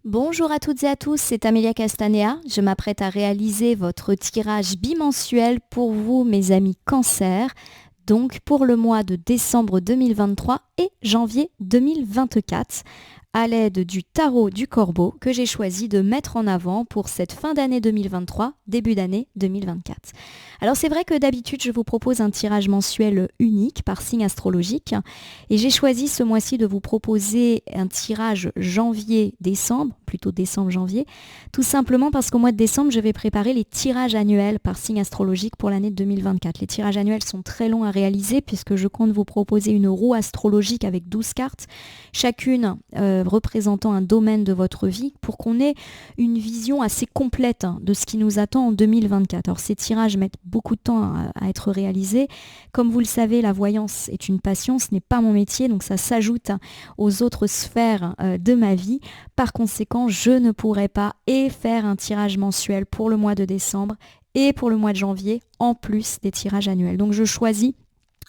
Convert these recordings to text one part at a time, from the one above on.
Bonjour à toutes et à tous, c'est Amélia Castanea. Je m'apprête à réaliser votre tirage bimensuel pour vous, mes amis Cancer, donc pour le mois de décembre 2023 et janvier 2024, à l'aide du tarot du Corbeau que j'ai choisi de mettre en avant pour cette fin d'année 2023, début d'année 2024. Alors c'est vrai que d'habitude je vous propose un tirage mensuel unique par signe astrologique et j'ai choisi ce mois-ci de vous proposer un tirage janvier-décembre, plutôt décembre-janvier, tout simplement parce qu'au mois de décembre je vais préparer les tirages annuels par signe astrologique pour l'année 2024. Les tirages annuels sont très longs à réaliser puisque je compte vous proposer une roue astrologique avec 12 cartes, chacune représentant un domaine de votre vie pour qu'on ait une vision assez complète de ce qui nous attend en 2024. Alors ces tirages mettent beaucoup de temps à être réalisés. Comme vous le savez, la voyance est une passion, ce n'est pas mon métier, donc ça s'ajoute aux autres sphères de ma vie. Par conséquent, je ne pourrais pas faire un tirage mensuel pour le mois de décembre et pour le mois de janvier, en plus des tirages annuels. Donc je choisis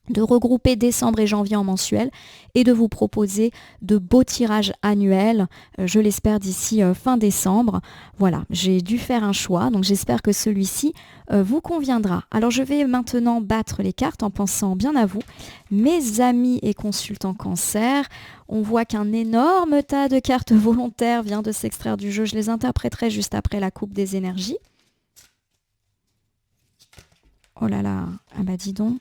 de regrouper décembre et janvier en mensuel et de vous proposer de beaux tirages annuels, je l'espère d'ici fin décembre. Voilà, j'ai dû faire un choix, donc j'espère que celui-ci vous conviendra. Alors je vais maintenant battre les cartes en pensant bien à vous, mes amis et consultants Cancer. On voit qu'un énorme tas de cartes volontaires vient de s'extraire du jeu, je les interpréterai juste après la coupe des énergies. Oh là là, ah bah dis donc.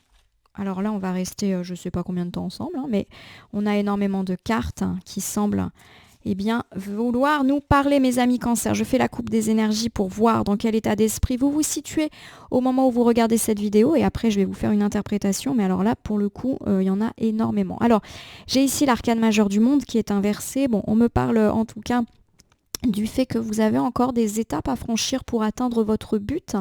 Alors là, on va rester, je ne sais pas combien de temps ensemble, mais on a énormément de cartes qui semblent vouloir nous parler, mes amis Cancer. Je fais la coupe des énergies pour voir dans quel état d'esprit vous vous situez au moment où vous regardez cette vidéo. Et après, je vais vous faire une interprétation. Mais alors là, pour le coup, il y en a énormément. Alors, j'ai ici l'arcane majeur du monde qui est inversé. Bon, on me parle en tout cas du fait que vous avez encore des étapes à franchir pour atteindre votre but.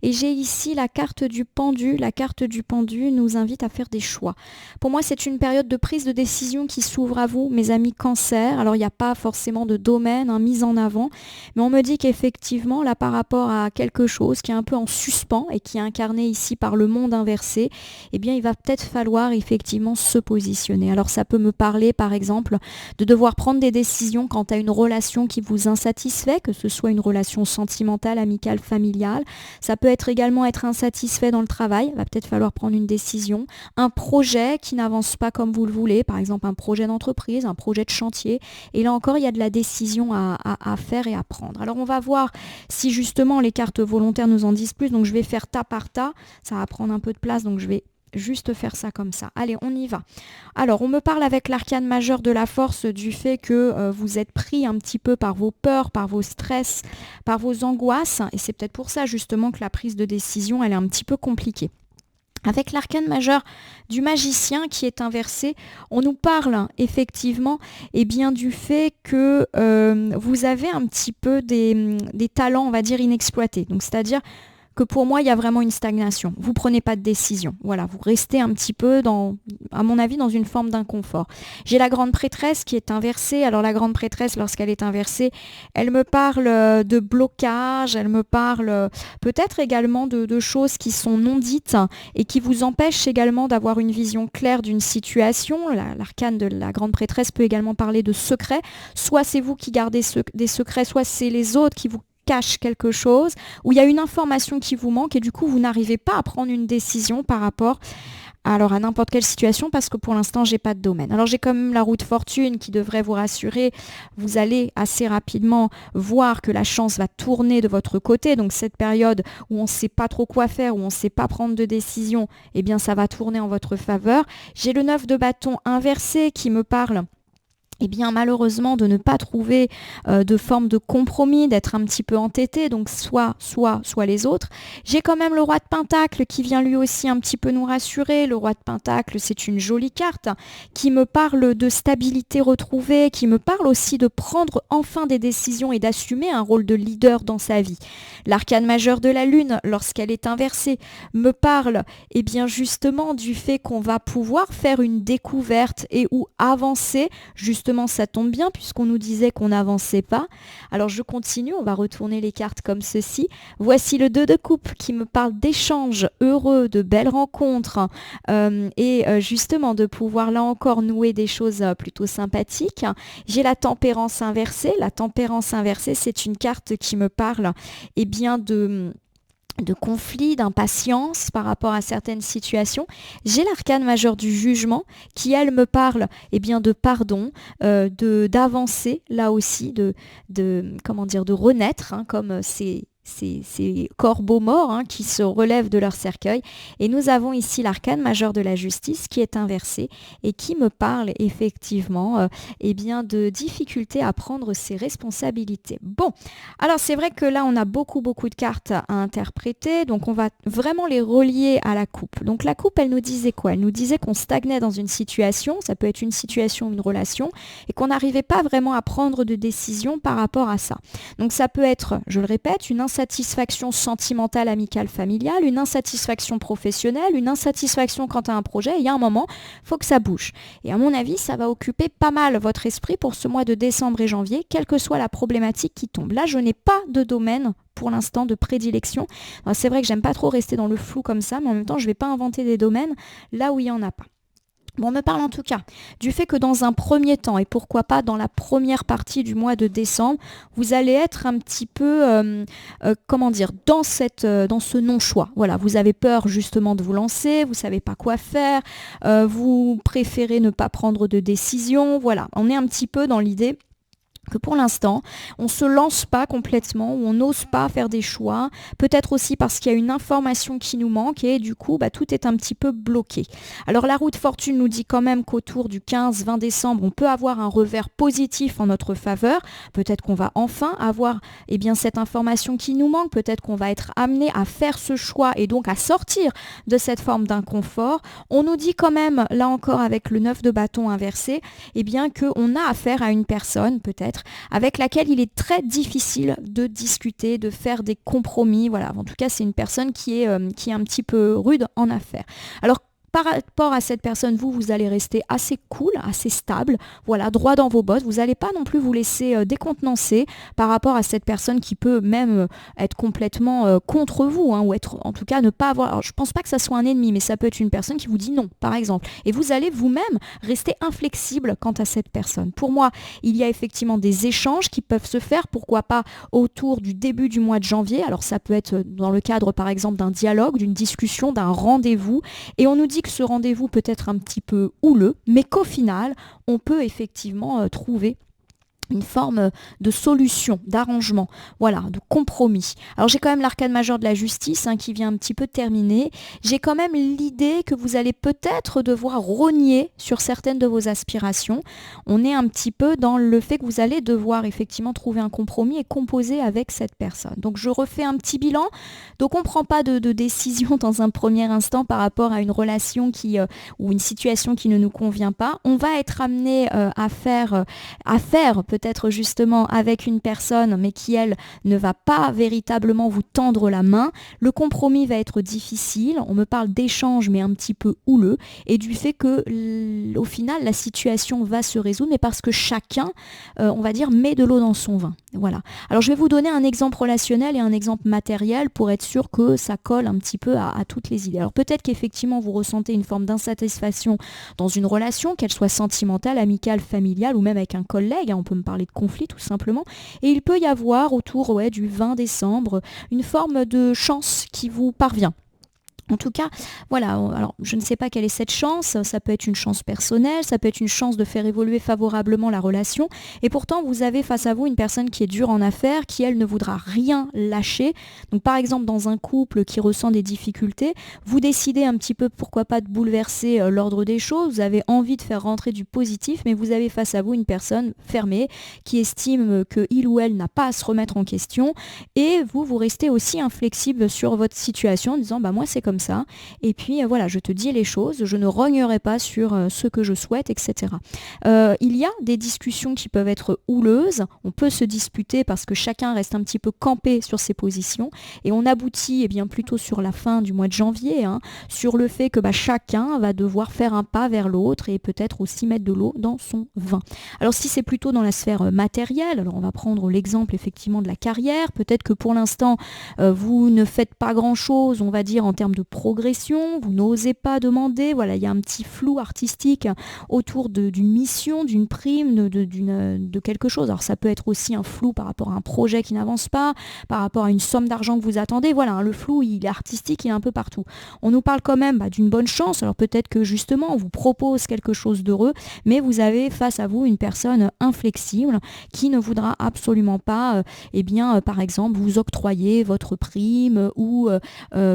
Et j'ai ici la carte du pendu. La carte du pendu nous invite à faire des choix. Pour moi, c'est une période de prise de décision qui s'ouvre à vous, mes amis Cancer. Alors, il n'y a pas forcément de domaine mis en avant, mais on me dit qu'effectivement, là, par rapport à quelque chose qui est un peu en suspens et qui est incarné ici par le monde inversé, eh bien, il va peut-être falloir effectivement se positionner. Alors, ça peut me parler, par exemple, de devoir prendre des décisions quant à une relation qui vous insatisfait, que ce soit une relation sentimentale, amicale, familiale. Ça peut également être insatisfait dans le travail. Il va peut-être falloir prendre une décision. Un projet qui n'avance pas comme vous le voulez, par exemple un projet d'entreprise, un projet de chantier. Et là encore, il y a de la décision à faire et à prendre. Alors on va voir si justement les cartes volontaires nous en disent plus. Donc je vais faire tas par tas. Ça va prendre un peu de place, donc je vais juste faire ça comme ça. Allez, on y va. Alors, on me parle avec l'arcane majeur de la force du fait que vous êtes pris un petit peu par vos peurs, par vos stress, par vos angoisses. Et c'est peut-être pour ça justement que la prise de décision, elle est un petit peu compliquée. Avec l'arcane majeur du magicien qui est inversé, on nous parle effectivement du fait que vous avez un petit peu des talents, on va dire, inexploités. Donc, c'est-à-dire que pour moi, il y a vraiment une stagnation. Vous ne prenez pas de décision. Voilà, vous restez un petit peu, à mon avis, dans une forme d'inconfort. J'ai la grande prêtresse qui est inversée. Alors la grande prêtresse, lorsqu'elle est inversée, elle me parle de blocage, elle me parle peut-être également de choses qui sont non dites et qui vous empêchent également d'avoir une vision claire d'une situation. L'arcane de la grande prêtresse peut également parler de secrets. Soit c'est vous qui gardez des secrets, soit c'est les autres qui vous cache quelque chose, où il y a une information qui vous manque et du coup vous n'arrivez pas à prendre une décision par rapport à n'importe quelle situation parce que pour l'instant j'ai pas de domaine. Alors j'ai quand même la roue de fortune qui devrait vous rassurer. Vous allez assez rapidement voir que la chance va tourner de votre côté. Donc cette période où on ne sait pas trop quoi faire, où on ne sait pas prendre de décision, eh bien ça va tourner en votre faveur. J'ai le 9 de bâton inversé qui me parle malheureusement de ne pas trouver de forme de compromis, d'être un petit peu entêté, donc soit les autres. J'ai quand même le roi de Pentacle qui vient lui aussi un petit peu nous rassurer. Le roi de Pentacle, c'est une jolie carte qui me parle de stabilité retrouvée, qui me parle aussi de prendre enfin des décisions et d'assumer un rôle de leader dans sa vie. L'arcane majeur de la lune, lorsqu'elle est inversée, me parle justement du fait qu'on va pouvoir faire une découverte et ou avancer justement justement, ça tombe bien puisqu'on nous disait qu'on n'avançait pas. Alors je continue, on va retourner les cartes comme ceci. Voici le 2 de coupe qui me parle d'échanges heureux, de belles rencontres et justement de pouvoir là encore nouer des choses plutôt sympathiques. J'ai la tempérance inversée. La tempérance inversée, c'est une carte qui me parle bien de conflit, d'impatience par rapport à certaines situations. J'ai l'arcane majeur du jugement qui, elle, me parle bien de pardon, d'avancer là aussi, comment dire, de renaître, comme ces corbeaux morts qui se relèvent de leur cercueil. Et nous avons ici l'arcane majeur de la justice qui est inversé et qui me parle effectivement bien de difficulté à prendre ses responsabilités. Bon, alors c'est vrai que là on a beaucoup de cartes à interpréter, donc on va vraiment les relier à la coupe. Donc la coupe, elle nous disait quoi? Elle nous disait qu'on stagnait dans une situation, ça peut être une situation, une relation, et qu'on n'arrivait pas vraiment à prendre de décision par rapport à ça. Donc ça peut être, je le répète, une insatisfaction sentimentale, amicale, familiale, une insatisfaction professionnelle, une insatisfaction quant à un projet. Il y a un moment, il faut que ça bouge. Et à mon avis, ça va occuper pas mal votre esprit pour ce mois de décembre et janvier, quelle que soit la problématique qui tombe. Là, je n'ai pas de domaine pour l'instant de prédilection. Alors, c'est vrai que j'aime pas trop rester dans le flou comme ça, mais en même temps, je ne vais pas inventer des domaines là où il n'y en a pas. Bon, on me parle en tout cas du fait que dans un premier temps, et pourquoi pas dans la première partie du mois de décembre, vous allez être un petit peu, comment dire, dans ce non-choix. Voilà, vous avez peur justement de vous lancer, vous ne savez pas quoi faire, vous préférez ne pas prendre de décision. Voilà, on est un petit peu dans l'idée que pour l'instant, on ne se lance pas complètement, ou on n'ose pas faire des choix, peut-être aussi parce qu'il y a une information qui nous manque et du coup, tout est un petit peu bloqué. Alors la roue de fortune nous dit quand même qu'autour du 15-20 décembre, on peut avoir un revers positif en notre faveur. Peut-être qu'on va enfin avoir cette information qui nous manque, peut-être qu'on va être amené à faire ce choix et donc à sortir de cette forme d'inconfort. On nous dit quand même, là encore avec le 9 de bâton inversé, qu'on a affaire à une personne, peut-être, avec laquelle il est très difficile de discuter, de faire des compromis. Voilà, en tout cas, c'est une personne qui est un petit peu rude en affaires. Alors, par rapport à cette personne, vous allez rester assez cool, assez stable, voilà, droit dans vos bottes. Vous n'allez pas non plus vous laisser décontenancer par rapport à cette personne qui peut même être complètement contre vous, ou être, en tout cas, ne pas avoir... Alors, je ne pense pas que ça soit un ennemi, mais ça peut être une personne qui vous dit non, par exemple. Et vous allez vous-même rester inflexible quant à cette personne. Pour moi, il y a effectivement des échanges qui peuvent se faire, pourquoi pas autour du début du mois de janvier. Alors, ça peut être dans le cadre, par exemple, d'un dialogue, d'une discussion, d'un rendez-vous. Et on nous dit que ce rendez-vous peut être un petit peu houleux, mais qu'au final, on peut effectivement trouver une forme de solution, d'arrangement, voilà, de compromis. Alors j'ai quand même l'arcane majeur de la justice qui vient un petit peu terminer. J'ai quand même l'idée que vous allez peut-être devoir rogner sur certaines de vos aspirations. On est un petit peu dans le fait que vous allez devoir effectivement trouver un compromis et composer avec cette personne. Donc je refais un petit bilan. Donc on ne prend pas de décision dans un premier instant par rapport à une relation ou une situation qui ne nous convient pas. On va être amené à faire peut-être justement avec une personne, mais qui, elle, ne va pas véritablement vous tendre la main. Le compromis va être difficile. On me parle d'échange, mais un petit peu houleux, et du fait que, au final, la situation va se résoudre, mais parce que chacun, on va dire, met de l'eau dans son vin. Voilà. Alors, je vais vous donner un exemple relationnel et un exemple matériel pour être sûr que ça colle un petit peu à toutes les idées. Alors, peut-être qu'effectivement, vous ressentez une forme d'insatisfaction dans une relation, qu'elle soit sentimentale, amicale, familiale, ou même avec un collègue. On peut me parler de conflit tout simplement, et il peut y avoir autour du 20 décembre une forme de chance qui vous parvient. En tout cas, voilà, alors je ne sais pas quelle est cette chance, ça peut être une chance personnelle, ça peut être une chance de faire évoluer favorablement la relation, et pourtant vous avez face à vous une personne qui est dure en affaires, qui elle ne voudra rien lâcher. Donc par exemple dans un couple qui ressent des difficultés, vous décidez un petit peu pourquoi pas de bouleverser l'ordre des choses, vous avez envie de faire rentrer du positif, mais vous avez face à vous une personne fermée qui estime que il ou elle n'a pas à se remettre en question, et vous restez aussi inflexible sur votre situation en disant moi c'est comme comme ça. Et puis voilà, je te dis les choses, je ne rognerai pas sur ce que je souhaite, etc. Il y a des discussions qui peuvent être houleuses, on peut se disputer parce que chacun reste un petit peu campé sur ses positions et on aboutit bien plutôt sur la fin du mois de janvier, sur le fait que chacun va devoir faire un pas vers l'autre et peut-être aussi mettre de l'eau dans son vin. Alors si c'est plutôt dans la sphère matérielle, alors on va prendre l'exemple effectivement de la carrière, peut-être que pour l'instant vous ne faites pas grand-chose, on va dire en termes de progression, vous n'osez pas demander, voilà, il y a un petit flou artistique autour d'une mission, d'une prime, de quelque chose. Alors ça peut être aussi un flou par rapport à un projet qui n'avance pas, par rapport à une somme d'argent que vous attendez, voilà, le flou il est artistique, il est un peu partout. On nous parle quand même d'une bonne chance, alors peut-être que justement on vous propose quelque chose d'heureux, mais vous avez face à vous une personne inflexible qui ne voudra absolument pas, par exemple, vous octroyer votre prime ou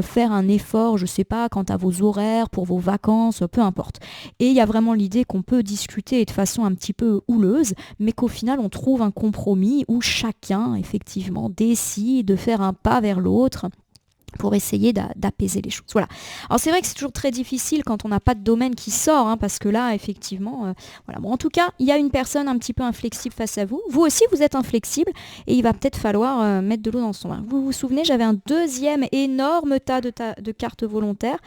faire un effort, je sais pas, quant à vos horaires, pour vos vacances, peu importe. Et il y a vraiment l'idée qu'on peut discuter de façon un petit peu houleuse, mais qu'au final on trouve un compromis où chacun effectivement décide de faire un pas vers l'autre pour essayer d'apaiser les choses. Voilà. Alors c'est vrai que c'est toujours très difficile quand on n'a pas de domaine qui sort, parce que là, effectivement, voilà. Bon, en tout cas, il y a une personne un petit peu inflexible face à vous. Vous aussi, vous êtes inflexible et il va peut-être falloir mettre de l'eau dans son vin. Vous vous souvenez, j'avais un deuxième énorme tas de cartes volontaires.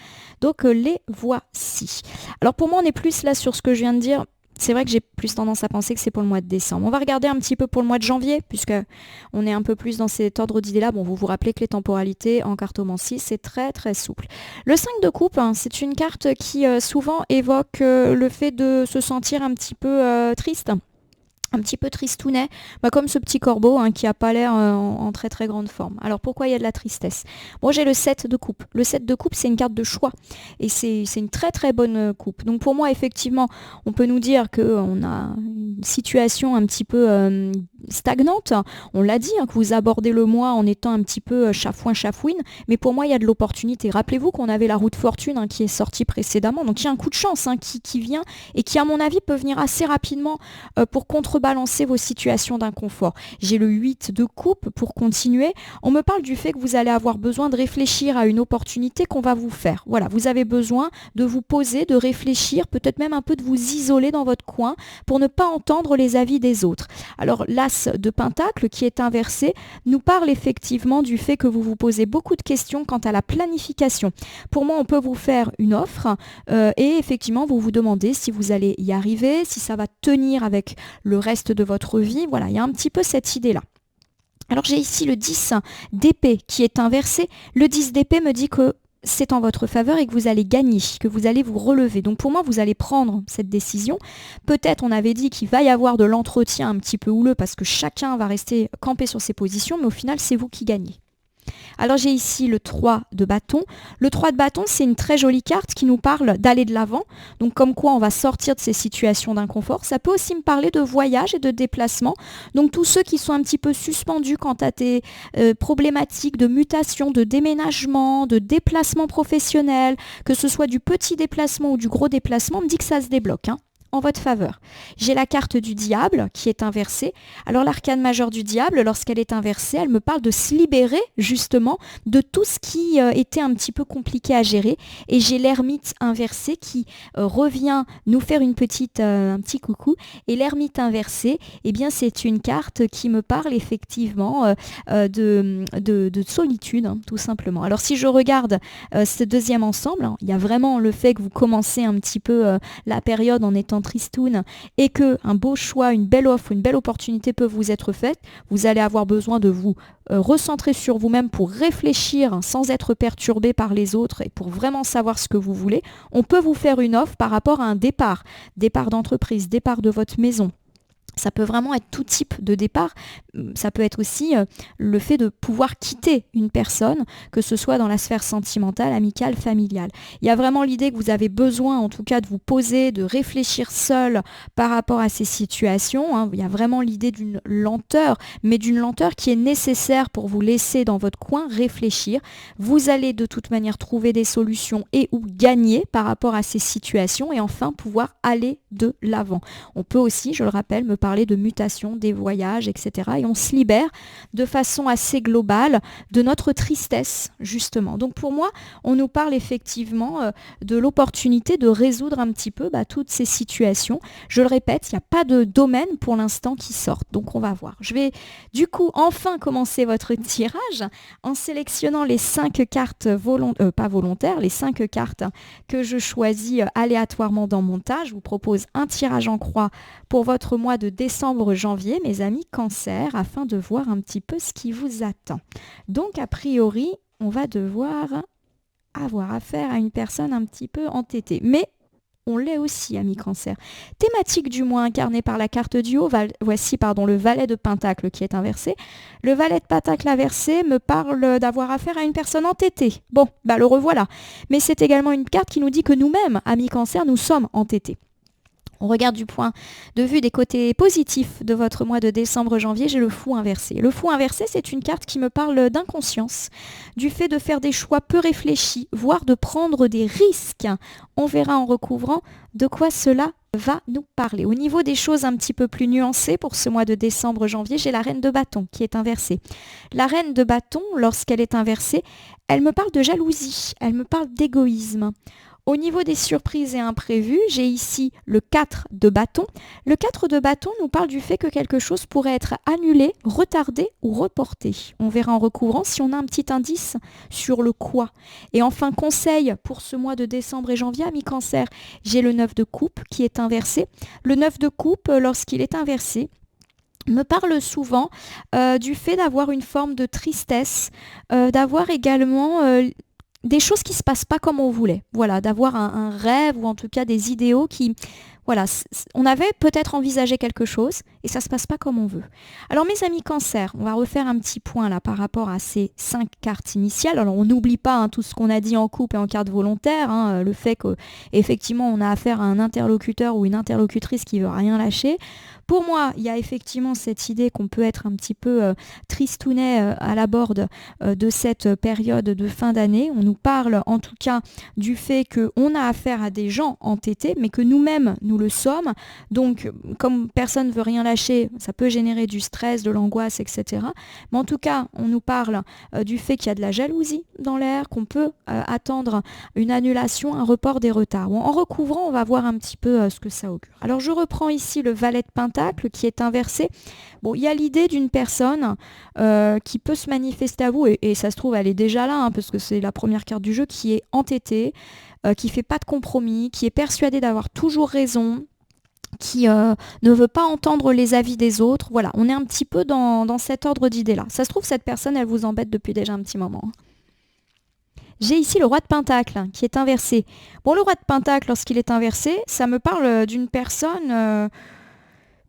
Donc, les voici. Alors pour moi, on est plus là sur ce que je viens de dire. C'est vrai que j'ai plus tendance à penser que c'est pour le mois de décembre. On va regarder un petit peu pour le mois de janvier, puisque on est un peu plus dans cet ordre d'idées-là. Bon, vous vous rappelez que les temporalités en cartomancie, c'est très très souple. Le 5 de coupe, c'est une carte qui souvent évoque le fait de se sentir un petit peu triste. Un petit peu tristounet, comme ce petit corbeau qui n'a pas l'air en très très grande forme. Alors pourquoi il y a de la tristesse? Moi j'ai le 7 de coupe. Le 7 de coupe c'est une carte de choix et c'est une très très bonne coupe. Donc pour moi effectivement on peut nous dire qu'on a une situation un petit peu stagnante. On l'a dit, que vous abordez le mois en étant un petit peu chafouin-chafouine, mais pour moi il y a de l'opportunité. Rappelez-vous qu'on avait la roue de fortune qui est sortie précédemment, donc il y a un coup de chance qui vient et qui à mon avis peut venir assez rapidement pour contrebalancer vos situations d'inconfort. J'ai le 8 de coupe pour continuer. On me parle du fait que vous allez avoir besoin de réfléchir à une opportunité qu'on va vous faire. Voilà, vous avez besoin de vous poser, de réfléchir, peut-être même un peu de vous isoler dans votre coin pour ne pas entendre les avis des autres. Alors l'As de Pentacle qui est inversé nous parle effectivement du fait que vous vous posez beaucoup de questions quant à la planification. Pour moi, on peut vous faire une offre et effectivement vous vous demandez si vous allez y arriver, si ça va tenir avec le reste de votre vie. Voilà, il y a un petit peu cette idée-là. Alors j'ai ici le 10 d'épée qui est inversé. Le 10 d'épée me dit que c'est en votre faveur et que vous allez gagner, que vous allez vous relever. Donc pour moi, vous allez prendre cette décision. Peut-être, on avait dit qu'il va y avoir de l'entretien un petit peu houleux parce que chacun va rester campé sur ses positions, mais au final, c'est vous qui gagnez. Alors j'ai ici le 3 de bâton. Le 3 de bâton, c'est une très jolie carte qui nous parle d'aller de l'avant. Donc comme quoi on va sortir de ces situations d'inconfort. Ça peut aussi me parler de voyage et de déplacement. Donc tous ceux qui sont un petit peu suspendus quant à tes problématiques de mutation, de déménagement, de déplacement professionnel, que ce soit du petit déplacement ou du gros déplacement, on me dit que ça se débloque. En votre faveur. J'ai la carte du diable qui est inversée. Alors l'arcane majeure du diable, lorsqu'elle est inversée, elle me parle de se libérer justement de tout ce qui était un petit peu compliqué à gérer. Et j'ai l'ermite inversé qui revient nous faire un petit coucou. Et l'ermite inversé, c'est une carte qui me parle effectivement de solitude, tout simplement. Alors si je regarde ce deuxième ensemble, il y a vraiment le fait que vous commencez un petit peu la période en étant tristoun et que un beau choix, une belle offre, une belle opportunité peut vous être faite, vous allez avoir besoin de vous recentrer sur vous-même pour réfléchir sans être perturbé par les autres et pour vraiment savoir ce que vous voulez. On peut vous faire une offre par rapport à un départ d'entreprise, départ de votre maison. Ça peut vraiment être tout type de départ. Ça peut être aussi le fait de pouvoir quitter une personne, que ce soit dans la sphère sentimentale, amicale, familiale. Il y a vraiment l'idée que vous avez besoin, en tout cas, de vous poser, de réfléchir seul par rapport à ces situations. Il y a vraiment l'idée d'une lenteur, mais d'une lenteur qui est nécessaire pour vous laisser dans votre coin réfléchir. Vous allez de toute manière trouver des solutions et ou gagner par rapport à ces situations et enfin pouvoir aller de l'avant. On peut aussi, je le rappelle, me parler parler de mutation, des voyages, etc. Et on se libère de façon assez globale de notre tristesse, justement. Donc pour moi, on nous parle effectivement de l'opportunité de résoudre un petit peu toutes ces situations. Je le répète, il n'y a pas de domaine pour l'instant qui sortent. Donc on va voir. Je vais du coup enfin commencer votre tirage en sélectionnant les 5 cartes pas volontaires, les 5 cartes que je choisis aléatoirement dans mon tas. Je vous propose un tirage en croix pour votre mois de décembre-janvier, mes amis Cancer, afin de voir un petit peu ce qui vous attend. Donc a priori, on va devoir avoir affaire à une personne un petit peu entêtée. Mais on l'est aussi, amis Cancer. Thématique du mois incarnée par la carte du haut, voici le valet de Pentacle qui est inversé. Le valet de Pentacle inversé me parle d'avoir affaire à une personne entêtée. Bon, le revoilà. Mais c'est également une carte qui nous dit que nous-mêmes, amis Cancer, nous sommes entêtés. On regarde du point de vue des côtés positifs de votre mois de décembre-janvier, j'ai le fou inversé. Le fou inversé, c'est une carte qui me parle d'inconscience, du fait de faire des choix peu réfléchis, voire de prendre des risques. On verra en recouvrant de quoi cela va nous parler. Au niveau des choses un petit peu plus nuancées pour ce mois de décembre-janvier, j'ai la reine de bâton qui est inversée. La reine de bâton, lorsqu'elle est inversée, elle me parle de jalousie, elle me parle d'égoïsme. Au niveau des surprises et imprévus, j'ai ici le 4 de bâton. Le 4 de bâton nous parle du fait que quelque chose pourrait être annulé, retardé ou reporté. On verra en recouvrant si on a un petit indice sur le quoi. Et enfin, conseil pour ce mois de décembre et janvier, amis Cancer, j'ai le 9 de coupe qui est inversé. Le 9 de coupe, lorsqu'il est inversé, me parle souvent du fait d'avoir une forme de tristesse, d'avoir également des choses qui ne se passent pas comme on voulait. Voilà, d'avoir un rêve ou en tout cas des idéaux qui... Voilà, on avait peut-être envisagé quelque chose et ça ne se passe pas comme on veut. Alors mes amis Cancer, on va refaire un petit point là par rapport à ces 5 cartes initiales. Alors on n'oublie pas tout ce qu'on a dit en couple et en carte volontaire, le fait qu'effectivement on a affaire à un interlocuteur ou une interlocutrice qui ne veut rien lâcher. Pour moi, il y a effectivement cette idée qu'on peut être un petit peu tristounet à la borde de cette période de fin d'année. On nous parle en tout cas du fait qu'on a affaire à des gens entêtés, mais que nous-mêmes, nous le sommes. Donc, comme personne ne veut rien lâcher, ça peut générer du stress, de l'angoisse, etc. Mais en tout cas, on nous parle du fait qu'il y a de la jalousie dans l'air, qu'on peut attendre une annulation, un report des retards. Bon, en recouvrant, on va voir un petit peu ce que ça augure. Alors, je reprends ici le valet de Pentacle qui est inversé. Bon, il y a l'idée d'une personne qui peut se manifester à vous, et ça se trouve, elle est déjà là, parce que c'est la première carte du jeu, qui est entêtée, qui fait pas de compromis, qui est persuadée d'avoir toujours raison, qui ne veut pas entendre les avis des autres. Voilà, on est un petit peu dans cet ordre d'idées-là. Ça se trouve, cette personne, elle vous embête depuis déjà un petit moment. J'ai ici le roi de Pentacle qui est inversé. Bon, le roi de Pentacle, lorsqu'il est inversé, ça me parle d'une personne...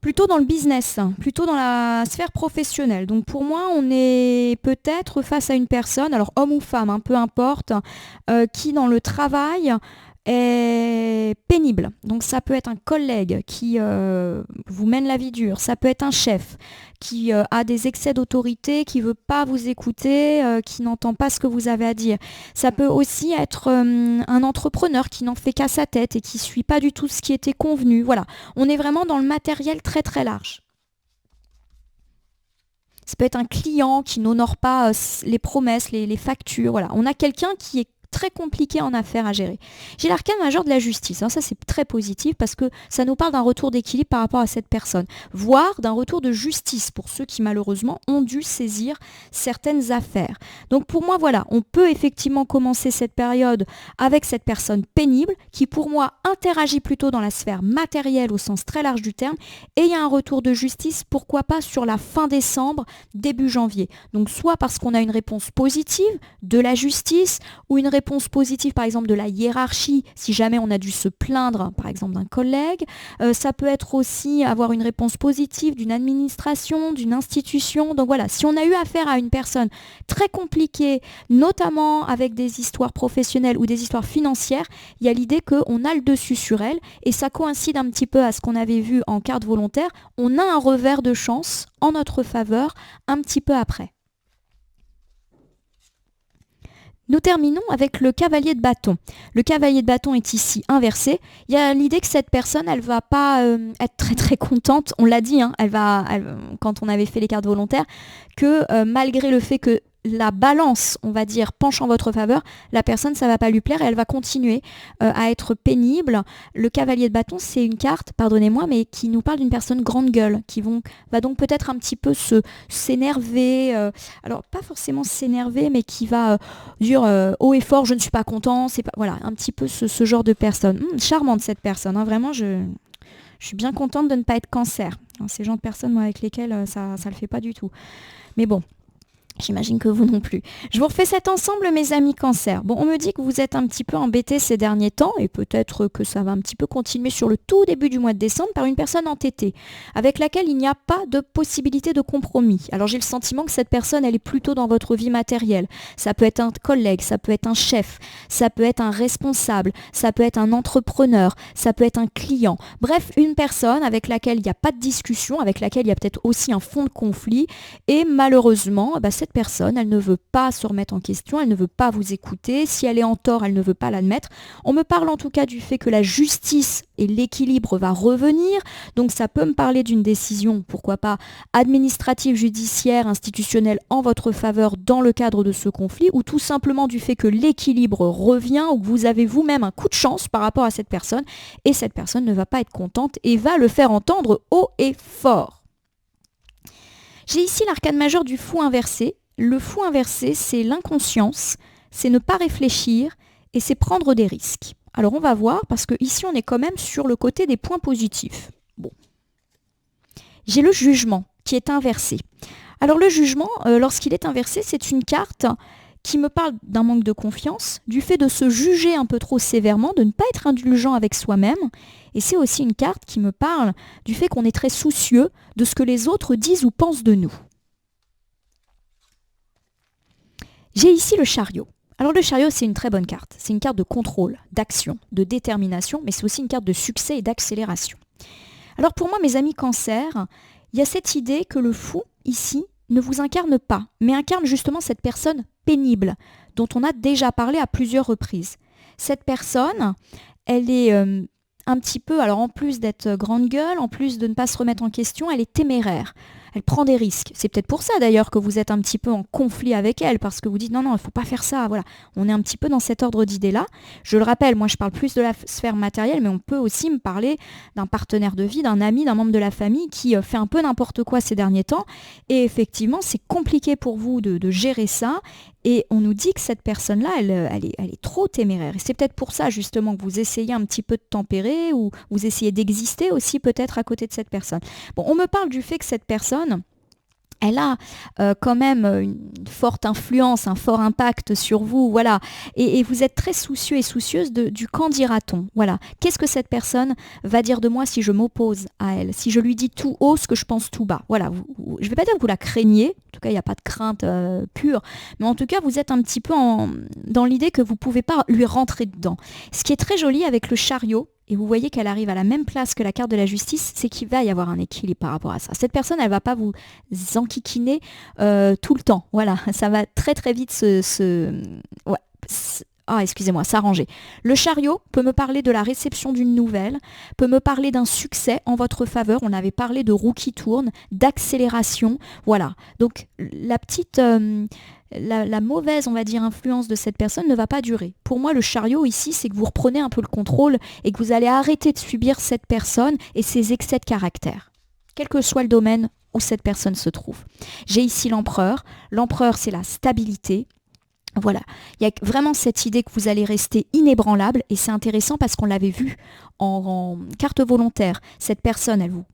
plutôt dans le business, plutôt dans la sphère professionnelle. Donc pour moi, on est peut-être face à une personne, alors homme ou femme, peu importe, qui dans le travail est pénible. Donc ça peut être un collègue qui vous mène la vie dure, ça peut être un chef qui a des excès d'autorité, qui ne veut pas vous écouter, qui n'entend pas ce que vous avez à dire. Ça peut aussi être un entrepreneur qui n'en fait qu'à sa tête et qui ne suit pas du tout ce qui était convenu. Voilà, on est vraiment dans le matériel très très large. Ça peut être un client qui n'honore pas les promesses, les factures. Voilà, on a quelqu'un qui est très compliqué en affaires à gérer. J'ai l'arcane majeur de la justice. Ça, c'est très positif parce que ça nous parle d'un retour d'équilibre par rapport à cette personne, voire d'un retour de justice pour ceux qui malheureusement ont dû saisir certaines affaires. Donc pour moi, voilà, on peut effectivement commencer cette période avec cette personne pénible qui pour moi interagit plutôt dans la sphère matérielle au sens très large du terme, et il y a un retour de justice, pourquoi pas sur la fin décembre, début janvier. Donc soit parce qu'on a une réponse positive de la justice ou une réponse positive par exemple de la hiérarchie si jamais on a dû se plaindre par exemple d'un collègue. Ça peut être aussi avoir une réponse positive d'une administration, d'une institution. Donc voilà, si on a eu affaire à une personne très compliquée, notamment avec des histoires professionnelles ou des histoires financières, il y a l'idée qu'on a le dessus sur elle, et ça coïncide un petit peu à ce qu'on avait vu en carte volontaire. On a un revers de chance en notre faveur un petit peu après. Nous terminons avec le cavalier de bâton. Le cavalier de bâton est ici inversé. Il y a l'idée que cette personne, elle va pas être très très contente. On l'a dit, hein, quand on avait fait les cartes volontaires, que malgré le fait que la balance, on va dire, penche en votre faveur, la personne, ça va pas lui plaire et elle va continuer à être pénible. Le cavalier de bâton, c'est une carte, pardonnez-moi, mais qui nous parle d'une personne grande gueule, va donc peut-être un petit peu s'énerver, alors pas forcément s'énerver, mais qui va dire haut et fort, je ne suis pas content, c'est pas, voilà, un petit peu ce genre de personne. Charmante cette personne, hein, vraiment, je suis bien contente de ne pas être cancer. Alors, ces genres de personnes, moi, avec lesquelles ça le fait pas du tout. Mais bon. J'imagine que vous non plus. Je vous refais cet ensemble, mes amis cancer. Bon, on me dit que vous êtes un petit peu embêtés ces derniers temps, et peut-être que ça va un petit peu continuer sur le tout début du mois de décembre par une personne entêtée, avec laquelle il n'y a pas de possibilité de compromis. Alors j'ai le sentiment que cette personne, elle est plutôt dans votre vie matérielle. Ça peut être un collègue, ça peut être un chef, ça peut être un responsable, ça peut être un entrepreneur, ça peut être un client. Bref, une personne avec laquelle il n'y a pas de discussion, avec laquelle il y a peut-être aussi un fond de conflit, et malheureusement, cette personne, elle ne veut pas se remettre en question, elle ne veut pas vous écouter. Si elle est en tort, elle ne veut pas l'admettre. On me parle en tout cas du fait que la justice et l'équilibre va revenir. Donc ça peut me parler d'une décision, pourquoi pas, administrative, judiciaire, institutionnelle en votre faveur dans le cadre de ce conflit, ou tout simplement du fait que l'équilibre revient, ou que vous avez vous-même un coup de chance par rapport à cette personne, et cette personne ne va pas être contente et va le faire entendre haut et fort. J'ai ici l'arcane majeur du fou inversé. Le fou inversé, c'est l'inconscience, c'est ne pas réfléchir et c'est prendre des risques. Alors on va voir, parce que ici on est quand même sur le côté des points positifs. Bon. J'ai le jugement qui est inversé. Alors le jugement, lorsqu'il est inversé, c'est une carte qui me parle d'un manque de confiance, du fait de se juger un peu trop sévèrement, de ne pas être indulgent avec soi-même. Et c'est aussi une carte qui me parle du fait qu'on est très soucieux de ce que les autres disent ou pensent de nous. J'ai ici le chariot. Alors le chariot, c'est une très bonne carte. C'est une carte de contrôle, d'action, de détermination, mais c'est aussi une carte de succès et d'accélération. Alors pour moi, mes amis cancer, il y a cette idée que le fou, ici, ne vous incarne pas, mais incarne justement cette personne pénible, dont on a déjà parlé à plusieurs reprises. Cette personne, elle est un petit peu, alors en plus d'être grande gueule, en plus de ne pas se remettre en question, elle est téméraire. Elle prend des risques. C'est peut-être pour ça d'ailleurs que vous êtes un petit peu en conflit avec elle, parce que vous dites non, il ne faut pas faire ça. Voilà. On est un petit peu dans cet ordre d'idées-là. Je le rappelle, moi je parle plus de la sphère matérielle, mais on peut aussi me parler d'un partenaire de vie, d'un ami, d'un membre de la famille qui fait un peu n'importe quoi ces derniers temps. Et effectivement, c'est compliqué pour vous de gérer ça. Et on nous dit que cette personne-là, elle est trop téméraire. Et c'est peut-être pour ça justement que vous essayez un petit peu de tempérer, ou vous essayez d'exister aussi peut-être à côté de cette personne. Bon, on me parle du fait que cette personne, elle a quand même une forte influence, un fort impact sur vous, voilà. Et vous êtes très soucieux et soucieuse du qu'en dira-t-on, voilà. Qu'est-ce que cette personne va dire de moi si je m'oppose à elle, si je lui dis tout haut ce que je pense tout bas, voilà. Je ne vais pas dire que vous la craignez, en tout cas il n'y a pas de crainte pure, mais en tout cas vous êtes un petit peu dans l'idée que vous ne pouvez pas lui rentrer dedans. Ce qui est très joli avec le chariot, et vous voyez qu'elle arrive à la même place que la carte de la justice, c'est qu'il va y avoir un équilibre par rapport à ça. Cette personne, elle ne va pas vous enquiquiner tout le temps. Voilà, ça va très très vite s'arranger. Le chariot peut me parler de la réception d'une nouvelle, peut me parler d'un succès en votre faveur. On avait parlé de roue qui tourne, d'accélération. Voilà, donc la petite... La mauvaise, on va dire, influence de cette personne ne va pas durer. Pour moi, le chariot ici, c'est que vous reprenez un peu le contrôle et que vous allez arrêter de subir cette personne et ses excès de caractère, quel que soit le domaine où cette personne se trouve. J'ai ici l'empereur. L'empereur, c'est la stabilité. Voilà, il y a vraiment cette idée que vous allez rester inébranlable, et c'est intéressant parce qu'on l'avait vu en carte volontaire. Cette personne, elle vous